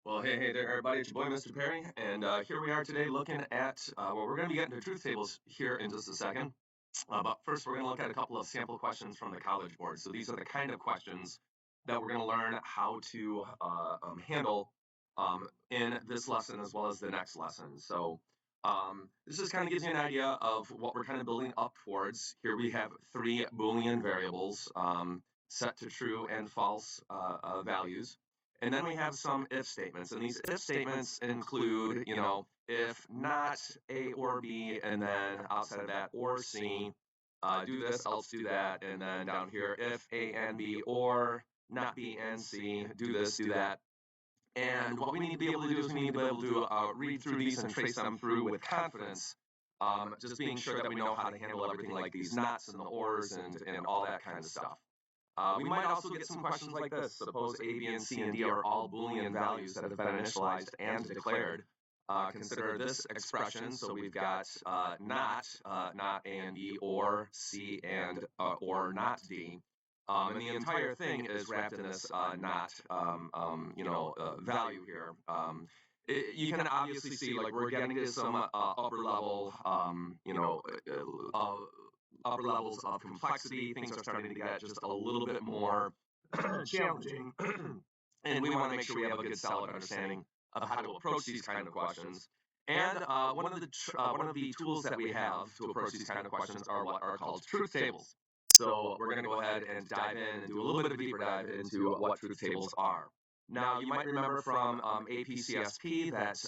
Well, hey there, everybody. It's your boy, Mr. Perry, and here we are today looking at, well, we're going to be getting to truth tables here in just a second. But first, we're going to look at a couple of sample questions from the College Board. So these are the kind of questions that we're going to learn how to handle in this lesson as well as the next lesson. So this just kind of gives you an idea of what we're kind of building up towards. Here we have three Boolean variables set to true and false values. And then we have some if statements, and these if statements include, if not A or B, and then outside of that, or C, do this, else do that, and then down here, if A and B, or not B and C, do this, do that. And what we need to be able to do is we need to be able to read through these and trace them through with confidence, just being sure that we know how to handle everything like these nots and the ors and all that kind of stuff. We might also get some questions like this. Suppose A, B, and C, and D are all Boolean values that have been initialized and declared. Consider this expression. So we've got not A and B, or C and or not D. And the entire thing is wrapped in this not, value here. You can obviously see, like, we're getting to some upper level, upper levels of complexity. Things are starting to get just a little bit more challenging. And we want to make sure we have a good, solid understanding of how to approach these kind of questions. And one of the tools that we have to approach these kind of questions are what are called truth tables. So we're going to go ahead and dive in and do a little bit of a deeper dive into what truth tables are. Now, you might remember from AP CSP that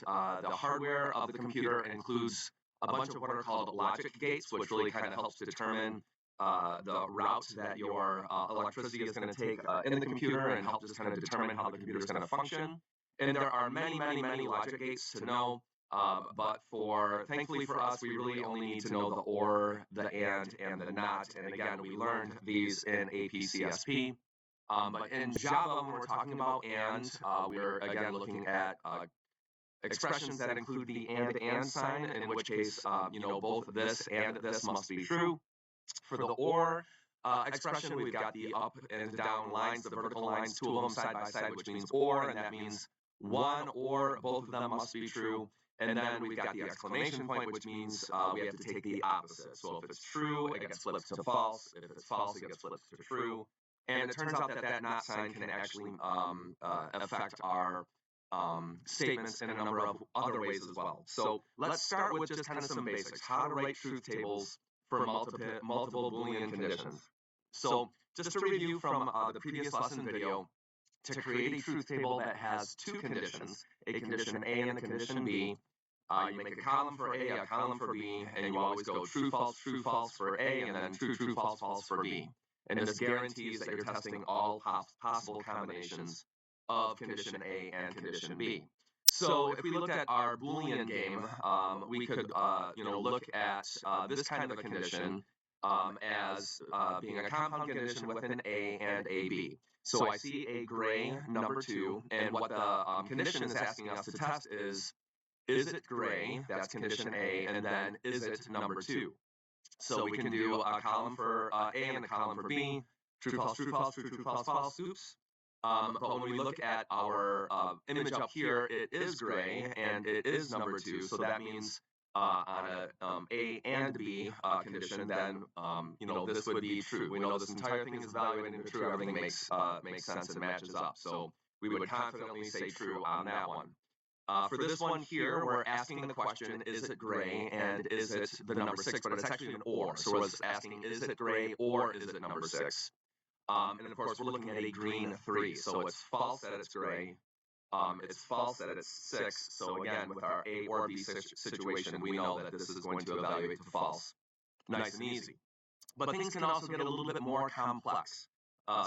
the hardware of the computer includes a bunch of what are called logic gates, which really kind of helps to determine the route that your electricity is going to take in the computer and help just kind of determine how the computer is going to function. And there are many logic gates to know. But thankfully for us, we really only need to know the or, the and the not. And again, we learned these in AP CSP. But in Java, when we're talking about and, we're again looking at expressions that include the and sign, in which case, both this and this must be true. For the or expression, we've got the up and down lines, the vertical lines, two of them side by side, which means or, and that means one or both of them must be true. And then we've got the exclamation point, which means we have to take the opposite. So if it's true, it gets flipped to false. If it's false, it gets flipped to true. And it turns out that that not sign can actually affect our statements in a number of other ways as well. So let's start with just kind of some basics. How to write truth tables for multiple Boolean conditions. So just to review from the previous lesson video, to create a truth table that has two conditions, a condition A and a condition B, you make a column for A, a column for B, and you always go true, false for A, and then true, false for B. And this guarantees that you're testing all possible combinations of condition A and condition B. So if we looked at our Boolean game, we could, look at this kind of a condition as being a compound condition with an A and a B. So I see a gray number 2, and what the condition is asking us to test is it gray? That's condition A, and then is it number 2? So we can do a column for A and a column for B, true, false, oops. But when we look at our image up here, it is gray, and it is number 2, so that means on a and B condition, then this would be true. We know this entire thing is evaluating to true. Everything makes sense and matches up. So we would confidently say true on that one. For this one here, we're asking the question, is it gray, and is it the number 6? But it's actually an or. So it's asking, is it gray, or is it number 6? And of course, we're looking at a green 3. So it's false that it's gray. It's false that it's 6. So again, with our A or B situation, we know that this is going to evaluate to false. Nice and easy. But things can also get a little bit more complex.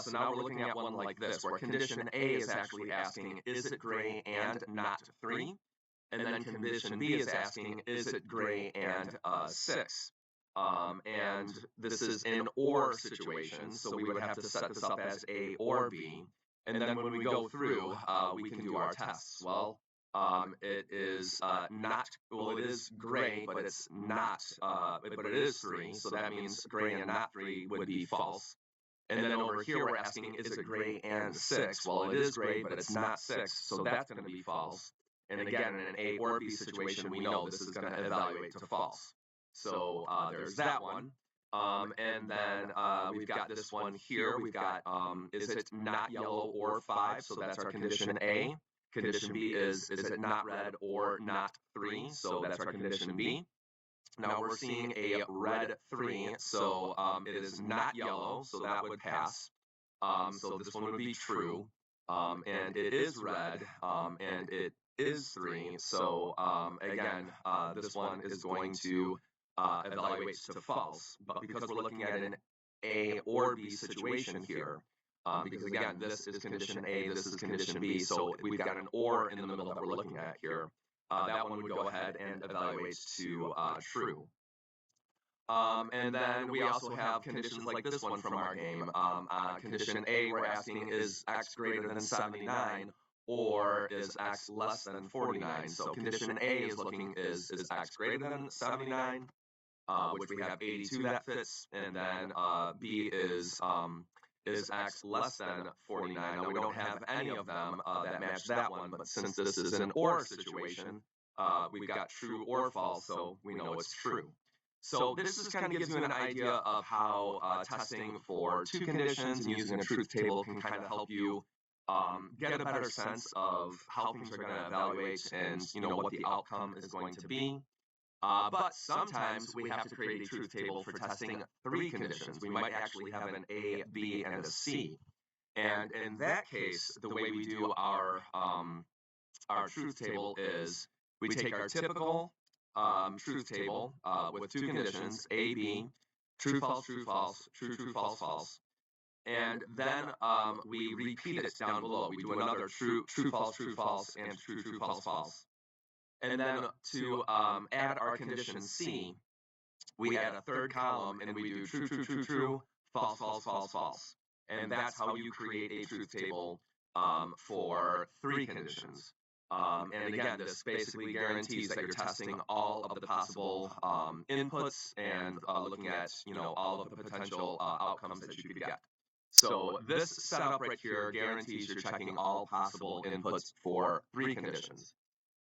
So now we're looking at one like this, where condition A is actually asking, is it gray and not 3? And then condition B is asking, is it gray and 6? And this is an or situation, so we would have to set this up as A or B. And then when we go through, we can do our tests. Well, it is it is gray, but it's not, but it is 3. So that means gray and not 3 would be false. And then over here, we're asking, is it gray and 6? Well, it is gray, but it's not 6, so that's going to be false. And again, in an A or B situation, we know this is going to evaluate to false. So there's that one. And then we've got this one here. We've got, is it not yellow or 5? So that's our condition A. Condition B is it not red or not 3? So that's our condition B. Now we're seeing a red 3, so it is not yellow, so that would pass. So this one would be true, and it is red, and it is 3. So again, this one is going to evaluate to false. But because we're looking at an A or B situation here, because again, this is condition A, this is condition B, so we've got an or in the middle that we're looking at here. That one would go ahead and evaluate to true. And then we also have conditions like this one from our game. Condition A, we're asking, is x greater than 79 or is x less than 49? So condition A is looking, is x greater than 79, which we have 82 that fits, and then B is x less than 49. Now we don't have any of them that match that one, but since this is an or situation, we've got true or false, so we know it's true. So this just kind of gives you an idea of how testing for two conditions and using a truth table can kind of help you get a better sense of how things are going to evaluate and what the outcome is going to be. But sometimes we have to create a truth table for testing three conditions. We might actually have an A, B, and a C. And in that case, the way we do our truth table is we take our typical truth table with two conditions, A, B, true, false, true, false, true, true, false, false. And then we repeat it down below. We do another true, true, false, and true, true, false, false. And then to add our condition C, we add a third column and we do true, true, true, true, false, false, false, false. And that's how you create a truth table for three conditions. And again, this basically guarantees that you're testing all of the possible inputs and looking at all of the potential outcomes that you could get. So this setup right here guarantees you're checking all possible inputs for three conditions.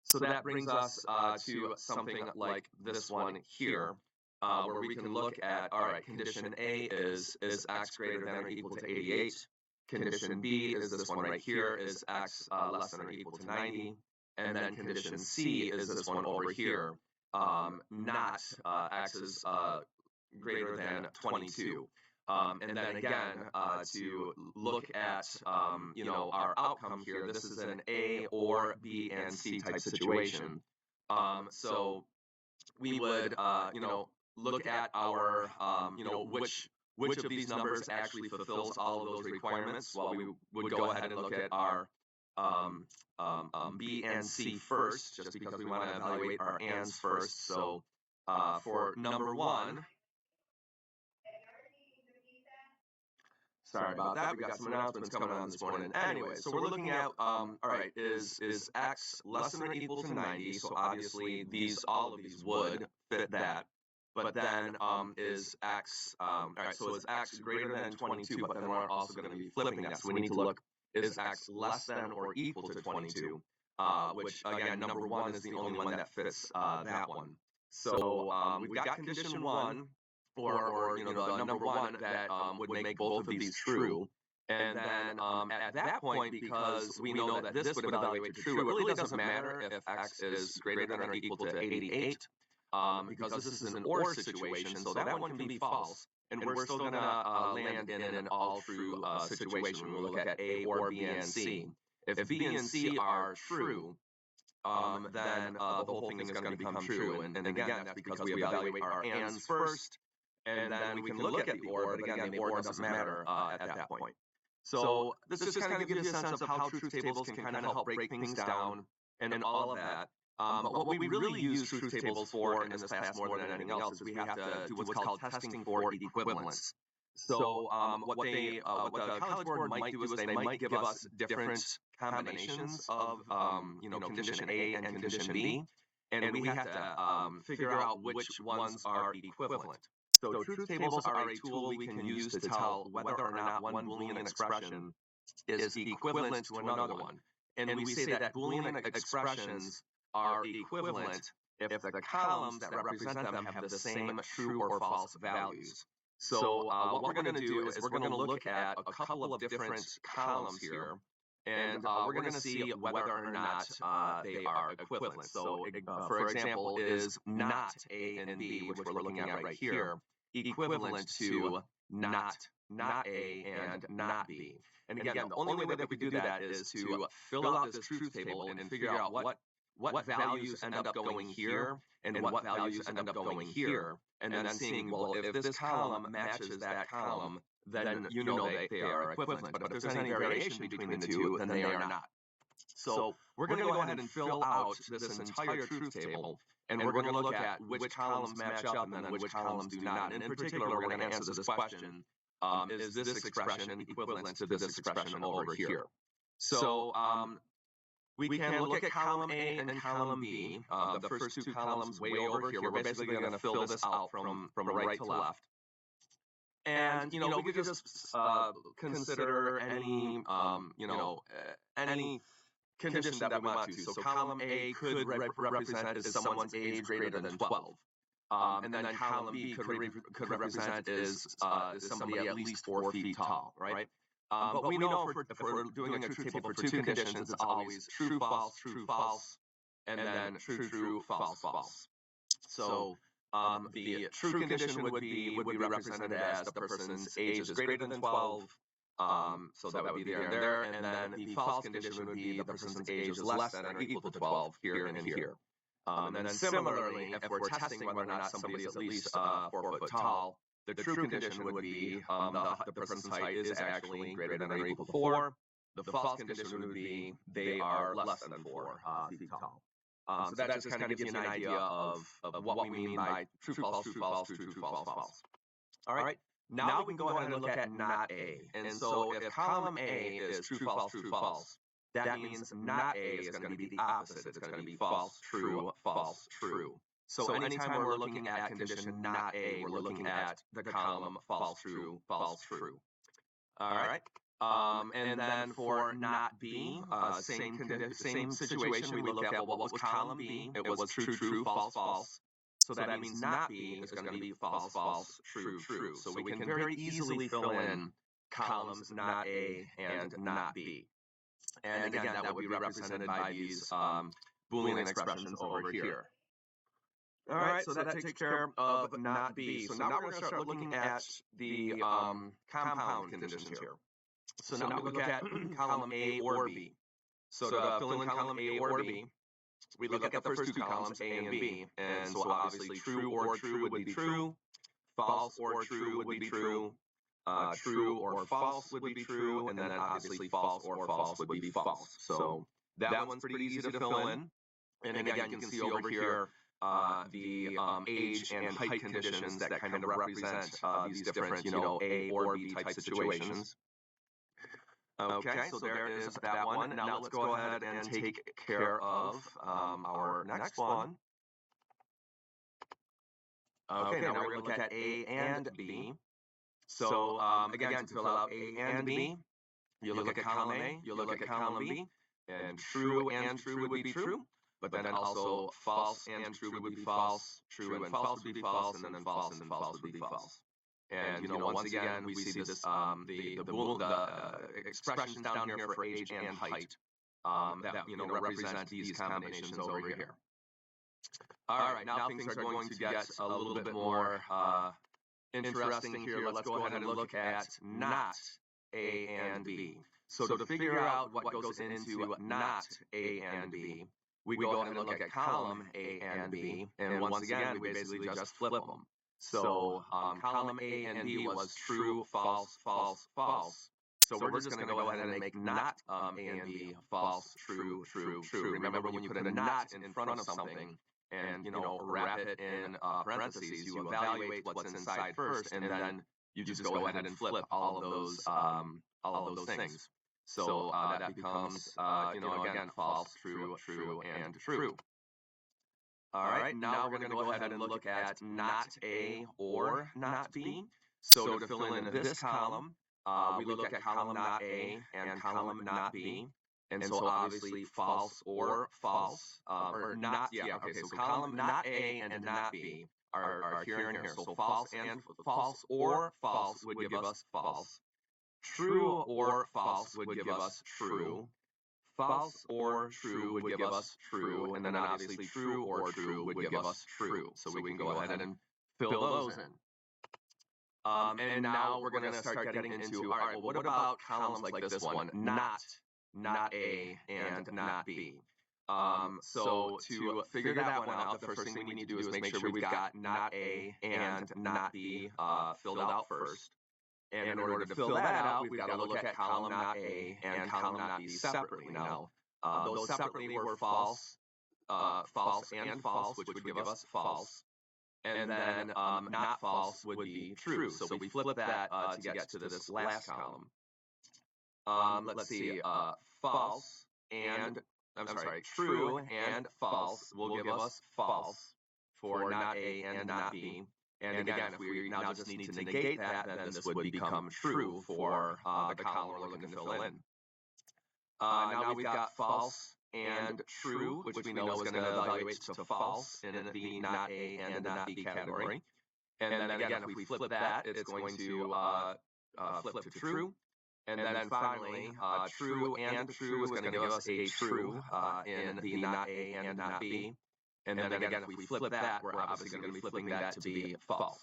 So that brings us to something like this one here, where we can look at, all right, condition A is x greater than or equal to 88. Condition B is this one right here, is x less than or equal to 90. And then condition C is this one over here, not x is greater than 22. And then again, to look at, our outcome here, this is an A or B and C type situation. So we would, look at our, which of these numbers actually fulfills all of those requirements. Well, we would go ahead and look at our B and C first, just because we want to evaluate our ands first. So for number one, sorry about that. We got some announcements coming on this morning. Anyway, so we're looking at, all right, is x less than or equal to 90? So obviously all of these would fit that. But then is x, all right, so is x greater than 22? But then we're also going to be flipping that. So we need to look, is x less than or equal to 22? Which again, number one is the only one that fits that one. So we've got condition one, or the number one that would make both of these true. And then at that point, because we know that this would evaluate to true, it really doesn't matter if x is greater than or equal to 88, because this is an or situation, so that one can be false. And we're still going to land in an all true situation when we look at A or B and C. If B and C are true, then the whole thing is going to become true. And again, that's because we evaluate our ands first, and then we can look at the or, but again, the or doesn't matter at that point. So this just kind of gives you a sense of how truth tables can kind of help break things down and all of that. But what we really use truth tables for in this class more than anything else is we have to do what's called testing for equivalence. So what the College Board might do is they might give us different combinations of condition A and condition B, and we have to figure out which ones are equivalent. So truth tables are a tool we can use to tell whether or not one Boolean expression is equivalent to another one. And we say that Boolean expressions are equivalent if the columns that represent them have the same true or false values. So what we're going to do is we're going to look at a couple of different columns here, and we're going to see whether or not they are equivalent. So for example, is not A and B, which we're looking at right here, equivalent to not A and not B? And again, the only way that we do that is to fill out this truth table and figure out what values end up going here and what values end up going here, and then seeing, well, if this column matches that column, then you know they are equivalent. But if there's any variation between the two, then they are not. So we're going to go ahead and fill out this entire truth table, and we're going to look at which columns match up and then which columns do not. And in particular, we're going to answer this question: is this expression equivalent to this expression over here? So we can look at column A and column B, the first two columns way over here. We're basically going to fill this out from right to left. And, we could just consider any, any condition that we want to. So column A could represent is someone's age greater than 12. And then column B could represent is somebody at least 4 feet tall, right? But we know if we're doing a truth table for two conditions, it's always true, false, and then true, false, false. So the true condition would be represented as the person's age is greater than 12. So that would be there and there. And then the false condition would be the person's age is less than or equal to 12 here and here. And then similarly, if we're testing whether or not somebody is at least 4 foot tall, the true condition would be the person's height is actually greater than or equal to 4. The false condition would be they are less than 4 feet tall. So that just kind of gives you an idea of what we mean by true, false, false. All right. Now we can go ahead and look at not A. And so if column A is true, false, that means not A is going to be the opposite. It's going to be false, true. So anytime we're looking at condition not A, we're looking at the column false, true. All right. And then for not B, same situation. We looked at what was column B. It was true, false. So that means not B is going to be false, true. So we can very easily fill in columns not A and not B. And again, that would be represented by these Boolean expressions over here. All right, so that takes care of not B. So now we're going to start looking at the compound conditions here. So now we look at column A or B. So to fill in column A or B, we look at the first two columns, A and B. And so obviously true or true would be true, false or true would be true, true or false would be true, and then obviously false or false would be false. So that one's pretty easy to fill in. And again, you can see over here the age and height conditions that kind of represent these different, A or B type situations. Okay, so there is that one. Now let's go ahead and take care of our next one. Okay, now we're going to look at A and B. So again, to fill out A and B, you look at column A, you look at column B, and true would be true, but then also false and true would be false, true and false would be false, and then false and false would be false. And once again, we see this the expressions down here for age and height that represent these combinations over here. All right, now things are going to get a little bit more interesting here. Let's go ahead and look at not A and B. So to figure out what goes into not A and B, we go ahead and look at column A and B, and once again, we basically just flip them. So column A and B was true, false. So we're just going to go ahead and make not A and B false, true. Remember, when you put a not in front of something and wrap it in parentheses, you evaluate what's inside first, and then you just go ahead and flip all of those things. So that becomes again false, true, and true. All right, now we're going to go ahead and look at not A or not B. So to fill in this column, we look at column not A and column not B. And so obviously false or false, or not, yeah, okay, so column not A and not B are here and here. So false and false or false would give us false. True or false would give us true. False or true would give us true, and then obviously true or true would give us true. So we can go ahead and fill those in. And now we're going to start getting into, all right, well, what about columns like this one? Not A and not B. So to figure that one out, the first thing we need to do is make sure we've got not A and not B filled out first. And in order to fill that out, we've got to look at column not A and column not B separately. Now, those separately were false, false and false, which would give us false. And then not false would be true. So we flip that to get to this last column. Let's see, false and, I'm sorry, true and false will give us false for not A and not B. And again, if we now just need to negate that, then this would become true for the column we're looking to fill in. Now we've got false and true, which we know is going to evaluate to false in the not A and not B category. And then again, if we flip that, it's going to flip to true. And then finally, true and true is going to give us a true in the not A and not B. And then again, if we flip that, we're obviously going to be flipping that to be false.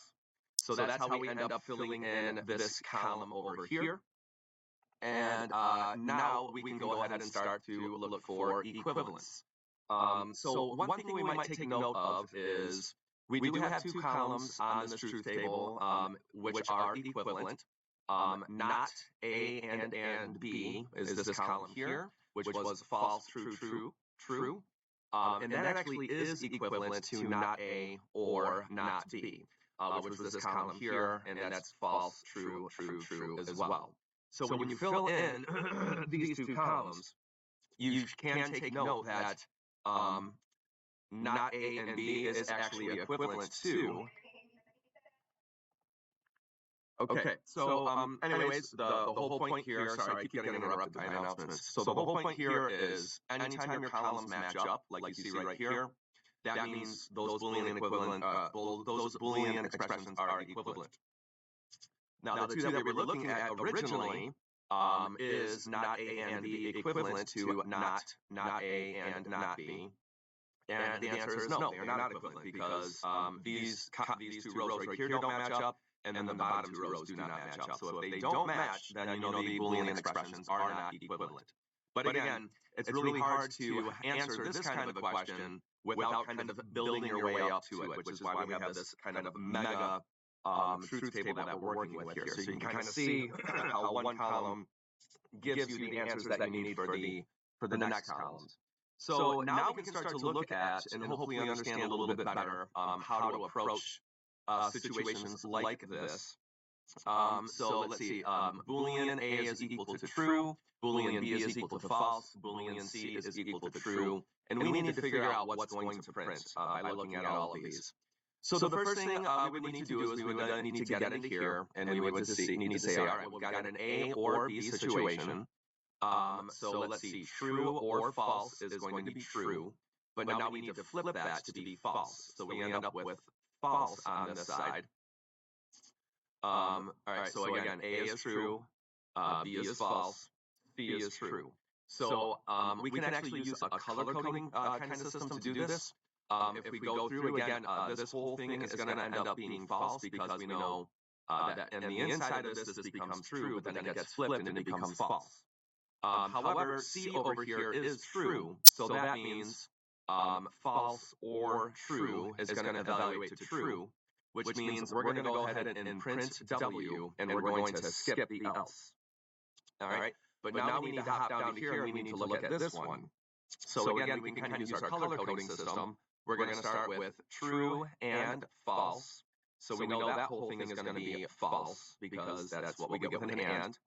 So that's how we end up filling in this column over here. And now we can go ahead and start to look for equivalence. So one thing we might take note of is we do have two columns on this truth table which are equivalent. Not A and B is this column here, which was false, true, true, true. And that actually is equivalent to not A or not B, which was this column here, and that's false, true, true, true as well. So when you fill in these two columns, you can take note that not A and B is actually equivalent to. Okay, so anyways, the whole point here, sorry, I keep getting interrupted by announcements. So the whole point here is anytime your columns match up, like you see right here, that means those Boolean equivalent, those Boolean expressions are equivalent. Now the two that we were looking at originally is not A and B equivalent to not A and not B. And the answer is no, they are not equivalent because these two rows right here don't match up, and then the bottom two rows do not match up. So if they don't match, then you know the Boolean expressions are not equivalent. But again, it's really hard to answer this kind of a question without kind of building your way up to it, which is why we have this kind of mega truth table that we're working with here. So you can kind of see how one column gives you the answers that you need for the next columns. So now we can start to look at and hopefully understand a little bit better how to approach situations like this. So let's see, Boolean A is equal to true, Boolean B is equal to false, Boolean C is equal to true, and we need to figure out what's going to print by looking at all of these. So the first thing we would need to do is we would need to get into here, and we would need to say, all right, we've got an A or B situation. So let's see, true or false is going to be true, but now we need to flip that to be false. So we end up with false on this side. All right, so again, A is true, B is false, C is true. So we can actually use a color coding kind of system to do this. If we go through again, this whole thing is going to end up being false because we know that in the inside of this becomes true, but then it gets flipped and it becomes false. However, C over here is true, so that means false or true is going to evaluate to true, which means we're going to go ahead and print W, and we're going to skip the else. All right, but now we need to hop down to here, and we need to look at this one. So again, we can kind of use our color coding system. We're going to start with true and false. So we know that whole thing is going to be false because that's what we get with an and.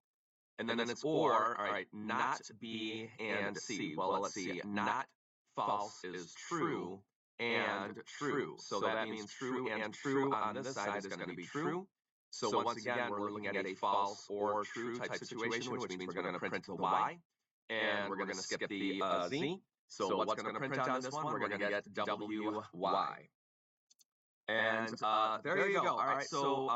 And then it's or, all right, not B and C. Well, let's see, not false is true, and true. So that means true and true on this side is going to be true. So once again, we're looking at a false or true type situation, which means we're going to print the Y, and we're going to skip the Z. So what's going to print on this one? We're going to get WY. And there you go. All right, so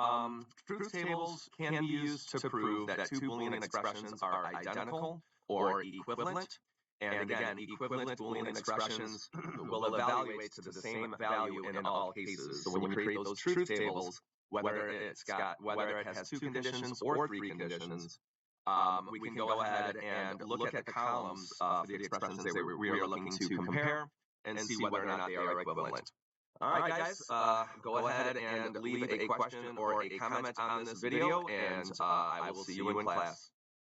truth tables can be used to prove that two Boolean expressions are identical or equivalent. And again, equivalent Boolean expressions will evaluate to the same value in all cases. So when you create those truth tables, whether it has two conditions or three conditions, we can go ahead and look at the columns for the expressions that we are looking to compare and see whether or not they are equivalent. All right, guys, go ahead and leave a question or a comment on this video, and I will see you in class.